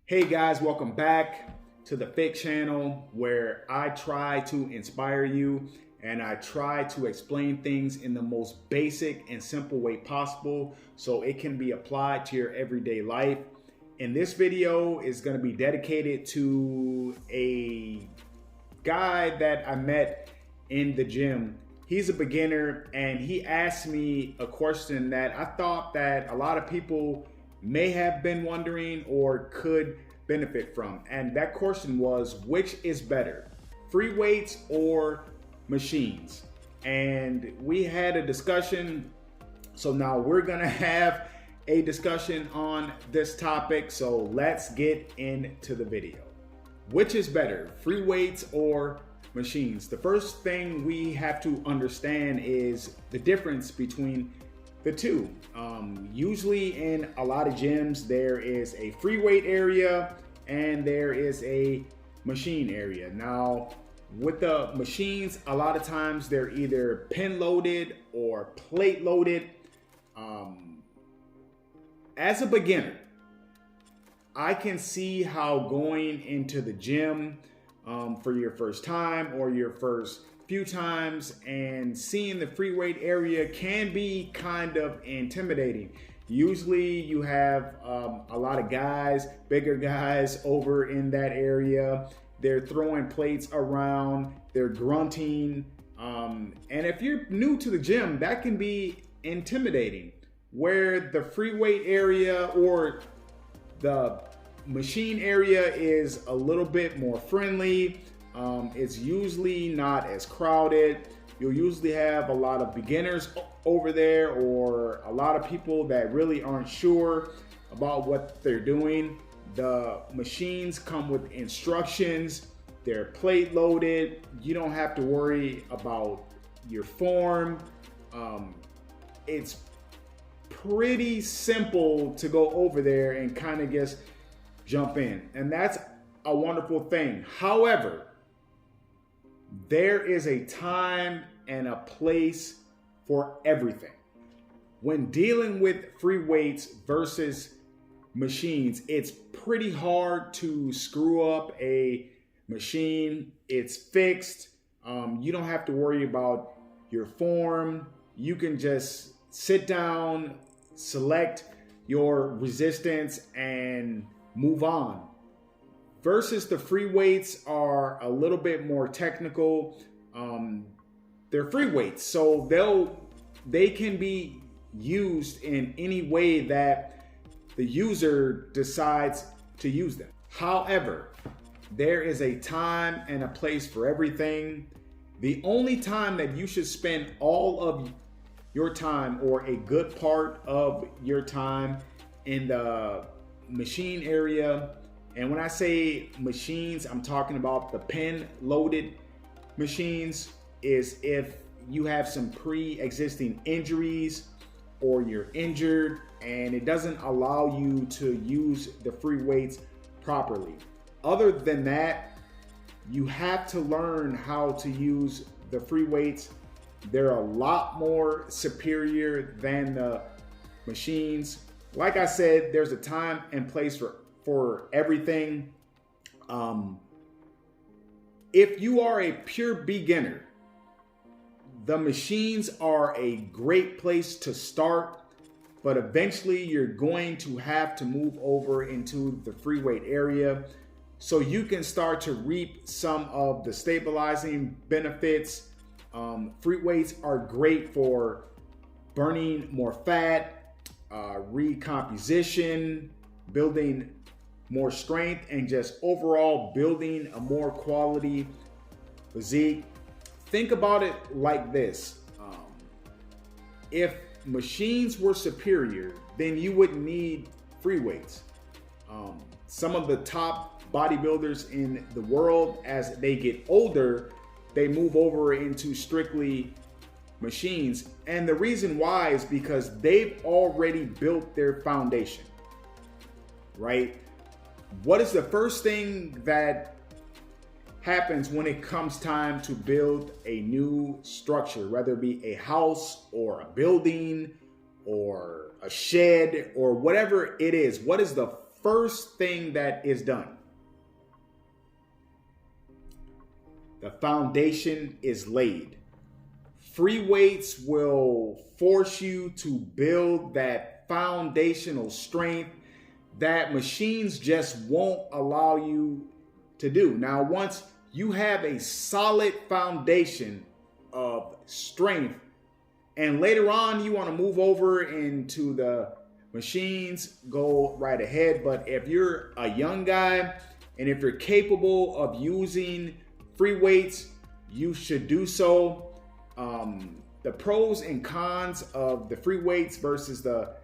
Hey guys, welcome back to the Fit Channel where I try to inspire you and I try to explain things in the most basic and simple way possible so it can be applied to your everyday life. And this video is going to be dedicated to a guy that I met in the gym. He's a beginner and he asked me a question that I thought that a lot of people may have been wondering or could benefit from. And that question was, which is better, free weights or machines? And we had a discussion. So now we're gonna have a discussion on this topic. So let's get into the video. Which is better, free weights or machines? The first thing we have to understand is the difference between the two. Usually in a lot of gyms, there is a free weight area and there is a machine area. Now, with the machines, a lot of times they're either pin loaded or plate loaded. As a beginner, I can see how going into the gym for your first time or your first few times and seeing the free weight area can be kind of intimidating. Usually you have a lot of guys, bigger guys over in that area. They're throwing plates around, they're grunting. And if you're new to the gym, that can be intimidating. Where the free weight area or the machine area is a little bit more friendly. It's usually not as crowded. You'll usually have a lot of beginners over there or a lot of people that really aren't sure about what they're doing. The machines come with instructions. They're plate loaded. You don't have to worry about your form. It's pretty simple to go over there and kind of just jump in. And that's a wonderful thing. However, there is a time and a place for everything. When dealing with free weights versus machines, it's pretty hard to screw up a machine. It's fixed. You don't have to worry about your form. You can just sit down, select your resistance, and move on. Versus the free weights are a little bit more technical. They're free weights, so they can be used in any way that the user decides to use them. However, there is a time and a place for everything. The only time that you should spend all of your time or a good part of your time in the machine area. And when I say machines, I'm talking about the pin loaded machines, is if you have some pre-existing injuries or you're injured and it doesn't allow you to use the free weights properly. Other than that, you have to learn how to use the free weights. They're a lot more superior than the machines. Like I said, there's a time and place for everything. If you are a pure beginner, the machines are a great place to start, but eventually you're going to have to move over into the free weight area so you can start to reap some of the stabilizing benefits. Free weights are great for burning more fat, recomposition, building more strength, and just overall building a more quality physique. Think about it like this. If machines were superior, then you wouldn't need free weights. Some of the top bodybuilders in the world, as they get older, they move over into strictly machines. And the reason why is because they've already built their foundation, right? What is the first thing that happens when it comes time to build a new structure, whether it be a house or a building or a shed or whatever it is? What is the first thing that is done? The foundation is laid. Free weights will force you to build that foundational strength that machines just won't allow you to do. Now, once you have a solid foundation of strength, and later on you want to move over into the machines, go right ahead. But if you're a young guy and if you're capable of using free weights, you should do so. The pros and cons of the free weights versus the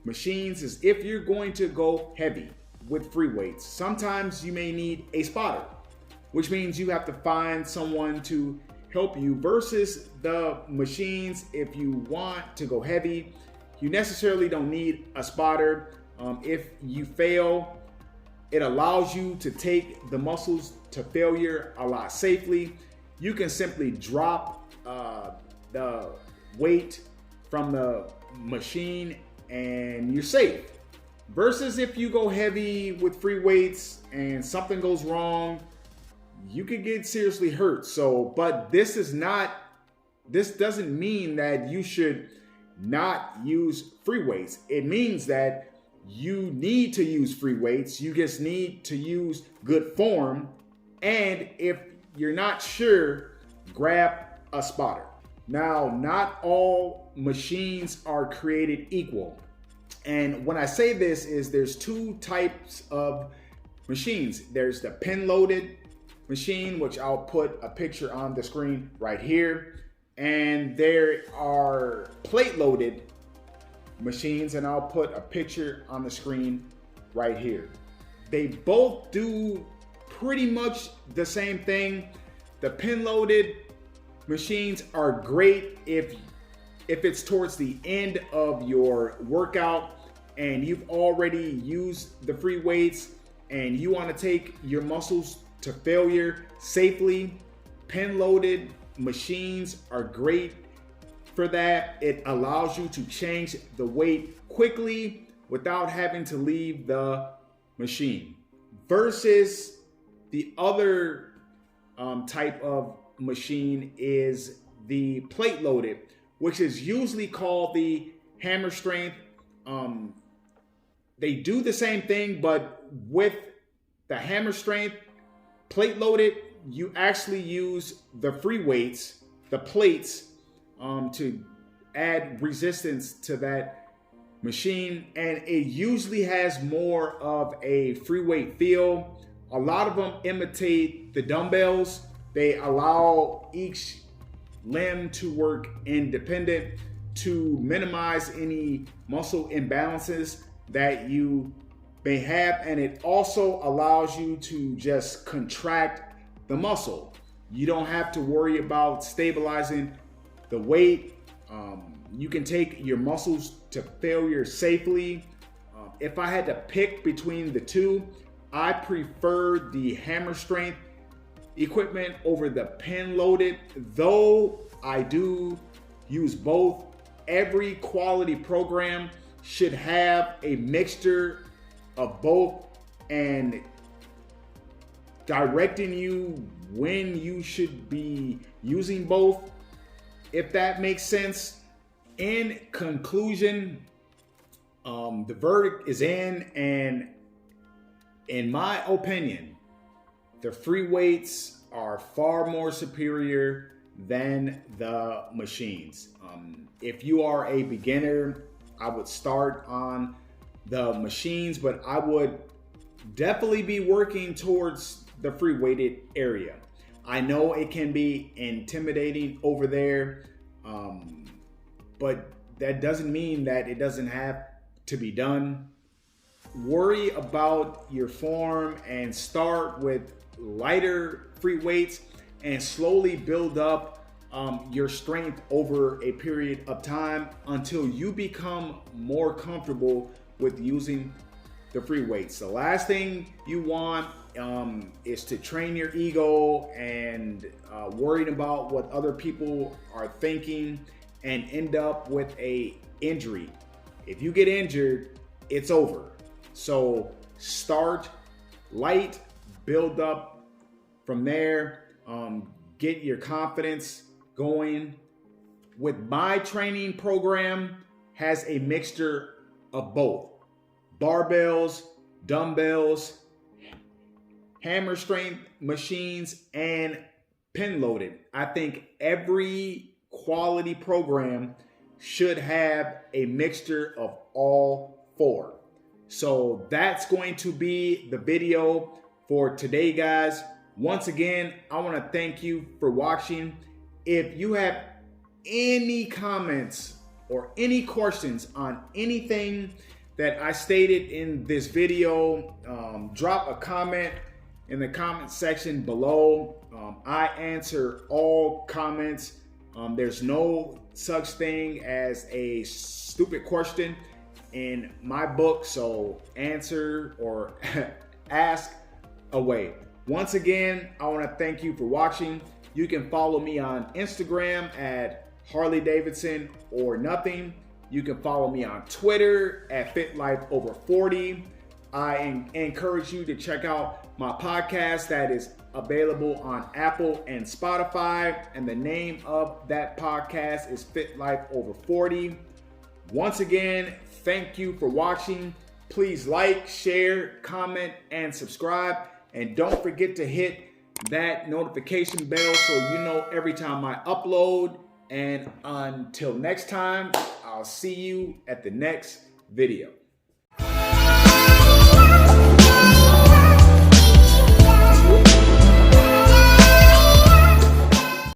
machines is if you're going to go heavy with free weights, sometimes you may need a spotter, which means you have to find someone to help you, versus the machines. If you want to go heavy, you necessarily don't need a spotter. If you fail, it allows you to take the muscles to failure a lot safely. You can simply drop the weight from the machine and you're safe. Versus if you go heavy with free weights and something goes wrong, you could get seriously hurt. So, but this doesn't mean that you should not use free weights. It means that you need to use free weights. You just need to use good form. And if you're not sure, grab a spotter. Now, not all machines are created equal. And when I say this is there's two types of machines. There's the pin loaded machine, which I'll put a picture on the screen right here. And there are plate loaded machines, and I'll put a picture on the screen right here. They both do pretty much the same thing. The pin loaded machines are great if it's towards the end of your workout and you've already used the free weights and you want to take your muscles to failure safely. Pin loaded machines are great for that. It allows you to change the weight quickly without having to leave the machine. Versus the other type of machine is the plate loaded, which is usually called the hammer strength. They do the same thing, but with the hammer strength, plate loaded, you actually use the free weights, the plates, to add resistance to that machine. And it usually has more of a free weight feel. A lot of them imitate the dumbbells. They allow each limb to work independent to minimize any muscle imbalances that you may have. And it also allows you to just contract the muscle. You don't have to worry about stabilizing the weight. You can take your muscles to failure safely. If I had to pick between the two, I prefer the hammer strength equipment over the pin loaded, though I do use both. Every quality program should have a mixture of both and directing you when you should be using both, if that makes sense. In conclusion, the verdict is in, and in my opinion, the free weights are far more superior than the machines. If you are a beginner, I would start on the machines, but I would definitely be working towards the free weighted area. I know it can be intimidating over there, but that doesn't mean that it doesn't have to be done. Worry about your form and start with lighter free weights and slowly build up your strength over a period of time until you become more comfortable with using the free weights. The last thing you want is to train your ego and worried about what other people are thinking and end up with a injury. If you get injured, it's over. So Start light, build up from there. Get your confidence going. With my training program, has a mixture of both barbells, dumbbells, hammer strength machines, and pin loaded. I think every quality program should have a mixture of all four. So that's going to be the video for today, guys. Once again, I want to thank you for watching. If you have any comments or any questions on anything that I stated in this video, drop a comment in the comment section below. I answer all comments. There's no such thing as a stupid question in my book, so answer or ask away. Once again, I want to thank you for watching. You can follow me on Instagram at Harley Davidson or Nothing. You can follow me on Twitter at FitLifeOver40. I encourage you to check out my podcast that is available on Apple and Spotify, and the name of that podcast is Fit Life Over 40. Once again, thank you for watching. Please like, share, comment, and subscribe, and don't forget to hit that notification bell so you know every time I upload. And until next time, I'll see you at the next video.